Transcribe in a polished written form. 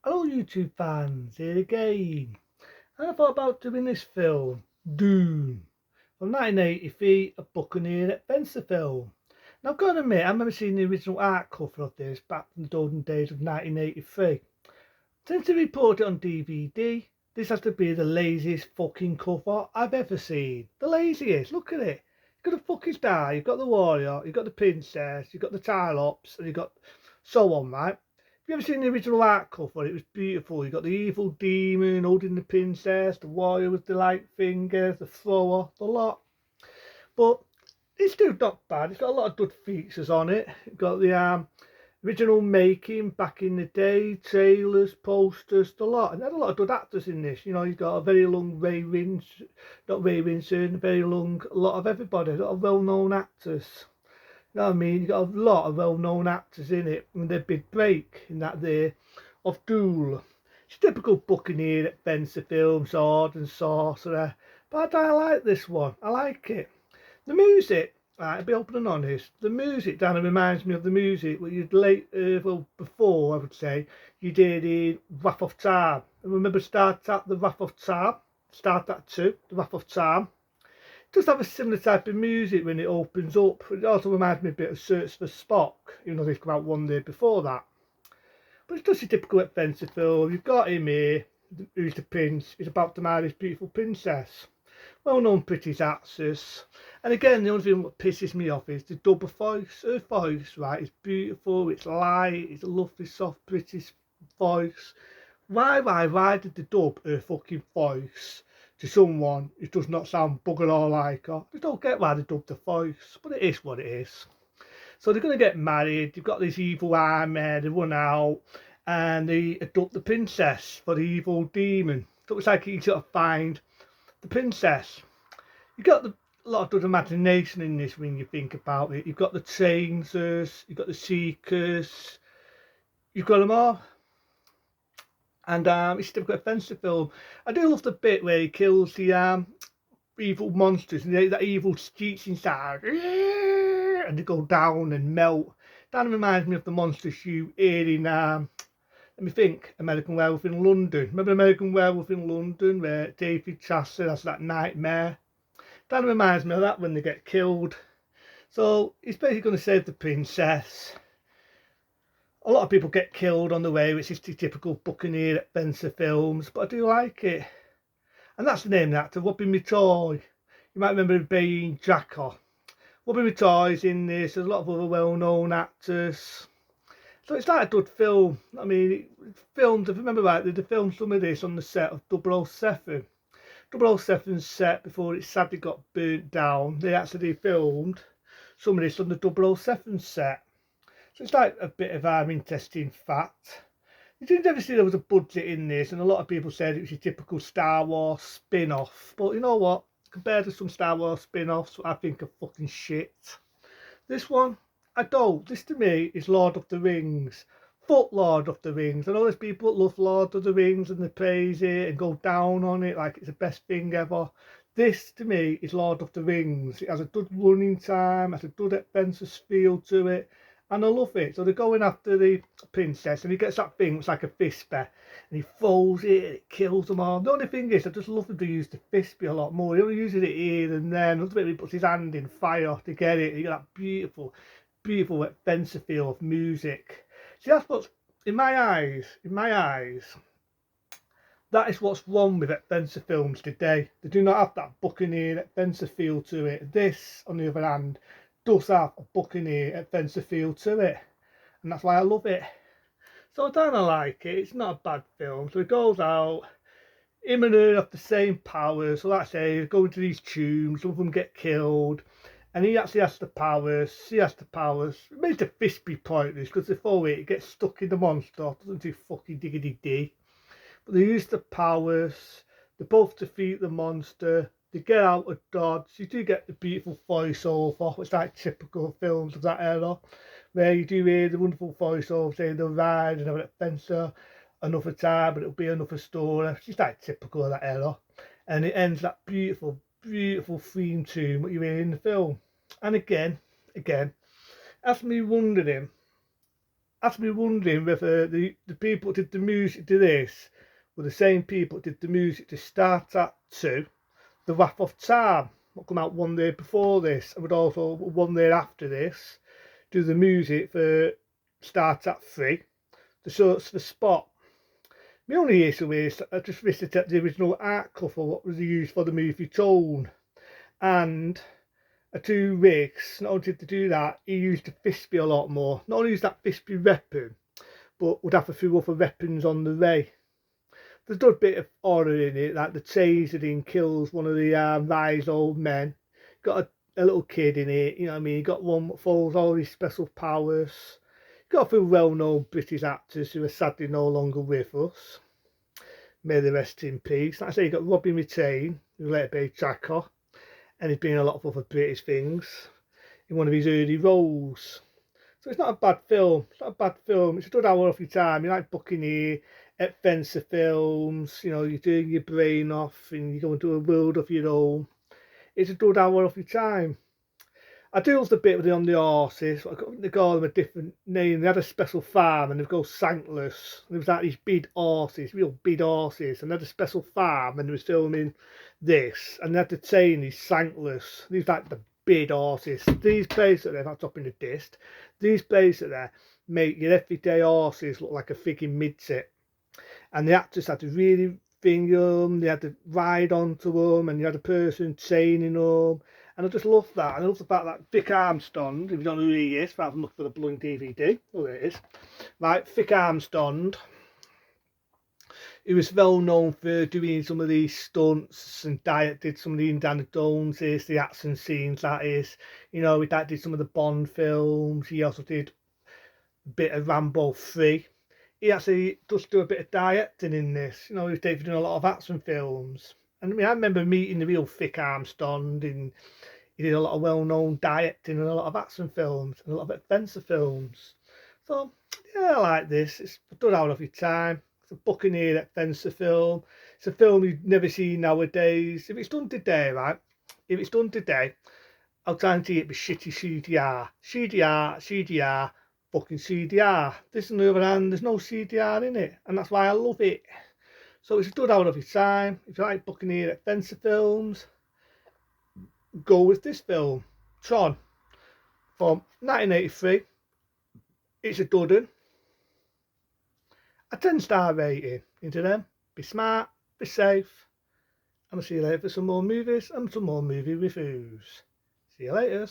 Hello YouTube fans, here again. And I thought about doing this film, Dune, from 1983, a Buccaneer adventure film. Now I've got to admit, I remember seeing the original art cover of this back in the golden days of 1983. Since they reported it on DVD, this has to be the laziest fucking cover I've ever seen. The laziest, look at it. You've got the fucking star, you've got the warrior, you've got the princess, you've got the Tylops, and you've got so on, right? Have you ever seen the original art cover? It was beautiful. You got the evil demon holding the princess, the warrior with the light fingers, the thrower, the lot. But it's still not bad. It's got a lot of good features on it. It's got the original making back in the day, trailers, posters, the lot. And had a lot of good actors in this. You know, you've got a very long Ray Wins, not Ray Winston, a very long lot of everybody, a lot of well-known actors. You know what I mean? You got a lot of well-known actors in it, and their big break in that there of Duel. It's typical Buccaneer adventure film, sword and sorcerer, but I like this one. I like it. The music, right, I'll be open and honest. The music, Danny, reminds me of the music what you'd before I would say you did in Wrath of Time. I remember Start at the Wrath of Time, Start at 2, the Wrath of Time. Does have a similar type of music when it opens up. It also reminds me a bit of Search for Spock, even though they've come out one day before that. But it's just a typical adventure film. You've got him here, who's the prince. He's about to marry his beautiful princess. Well-known British actress. And again, the only thing that pisses me off is the double voice. Her voice, right, is beautiful, it's light, it's a lovely, soft British voice. Why did they dub her fucking voice to someone who does not sound bugger all like her? I don't get why they dubbed the voice, but it is what it is. So they're going to get married, they've got this evil army, they run out, and they adopt the princess for the evil demon. So it's like you sort of find the princess. You've got a lot of good imagination in this when you think about it. You've got the changers, you've got the seekers, you've got them all. And it's a typical adventure film. I do love the bit where he kills the evil monsters and that evil screeching sound, and they go down and melt. That reminds me of the monsters you hear in let me think, American Werewolf in London. Remember American Werewolf in London where David Chasser has that nightmare? That reminds me of that when they get killed. So he's basically going to save the princess. A lot of people get killed on the way, which is the typical Buccaneer adventure films, but I do like it. And that's the name of the actor, Robbie Mitoy. You might remember him being Jacker. Robbie Mitoy's in this, there's a lot of other well-known actors. So it's like a good film. I mean, it's filmed, if I remember right, they filmed some of this on the set of 007. 007's set, before it sadly got burnt down, they actually filmed some of this on the 007 set. So it's like a bit of interesting fact. You didn't ever see there was a budget in this, and a lot of people said it was a typical Star Wars spin-off. But you know what? Compared to some Star Wars spin-offs, I think are fucking shit. This one, I don't. This to me is Lord of the Rings. Fuck Lord of the Rings. I know there's people that love Lord of the Rings and they praise it and go down on it like it's the best thing ever. This to me is Lord of the Rings. It has a good running time, has a good adventure feel to it, and I love it. So they're going after the princess and he gets that thing, it's like a fistbee, and he throws it and it kills them all. The only thing is, I just love him to use the fistbee a lot more. He only uses it here and then. Ultimately he puts his hand in fire to get it. You get that beautiful adventure feel of music. See, that's what's, in my eyes, that is what's wrong with adventure films today. They do not have that Buccaneer adventure feel to it. This, on the other hand, does have a Buccaneer adventure feel to it, and that's why I love it. So I don't like it. It's not a bad film. So he goes out, him and her have the same powers. So like I say, go into these tombs, some of them get killed, and he actually has the powers, she has the powers. It makes the fist be pointless because before it gets stuck in the monster, doesn't do fucking diggity dee. But they use the powers, they both defeat the monster, they get out of dodge. You do get the beautiful voiceover, which is like typical films of that era, where you do hear the wonderful voiceover saying they'll ride and have an adventure another time, but it'll be another story. It's just like typical of that era. And it ends that beautiful theme tune what you hear in the film. And again, as me wondering, has me wondering whether the people who did the music to this were the same people who did the music to Star Trek 2, The Wrath of Time, what come out one day before this, and would also one day after this do the music for Star Trek 3, The Search for Spot. My only issue is I just visited the original art cover what was used for the movie Tone, and a two rigs. Not only did they do that, he used the Frisbee a lot more. Not only used that Frisbee weapon, but would have a few other weapons on the way. There's a bit of horror in it, like the tasering kills one of the Rise old men. Got a little kid in it, you know what I mean? You got one that follows all these special powers. Got a few well-known British actors who are sadly no longer with us. May they rest in peace. Like I say, you got Robin Retain, who later played Tracker, and he's been in a lot of other British things in one of his early roles. So it's not a bad film. It's not a bad film. It's a good hour off your time. You like booking here at Fencer Films. You know, you're doing your brain off and you go into a world of your own. It's a good hour off your time. I do love the bit with on the horses. They call them a different name. They had a special farm and they've got Sankless. There was like these big horses, real big horses, and they had a special farm and they was filming this. And they had to train these Sankless. These like the big horses. These places there, not topping the disc. These places there make your everyday horses look like a frigging midset. And the actors had to really finger them. They had to ride onto them, and you had a person training them. And I just love that. And I love the fact that Vic Armstrong, if you don't know who he is, rather than look for the bloody DVD. Oh, there it is. Right, Vic Armstrong. He was well known for doing some of these stunts and did some of the Indiana Joneses, the action scenes, that is. You know, he did some of the Bond films. He also did a bit of Rambo 3. He actually does do a bit of directing in this. You know, he's doing a lot of action films. And I mean, I remember meeting the real Vic Armstrong, and he did a lot of well-known directing and a lot of action films and a lot of adventure films. So, yeah, I like this. It's a good hour of your time. It's a Buccaneer adventure film. It's a film you'd never see nowadays. If it's done today, right? If it's done today, I'll try and see it with shitty CDR. CDR, fucking CDR. This on the other hand, there's no CDR in it, and that's why I love it. So it's a good hour of your time. If you like Buccaneer adventure films, go with this film, Tron, from 1983. It's a good one. A 10-star rating into them. Be smart, be safe, and I'll see you later for some more movies and some more movie reviews. See you later.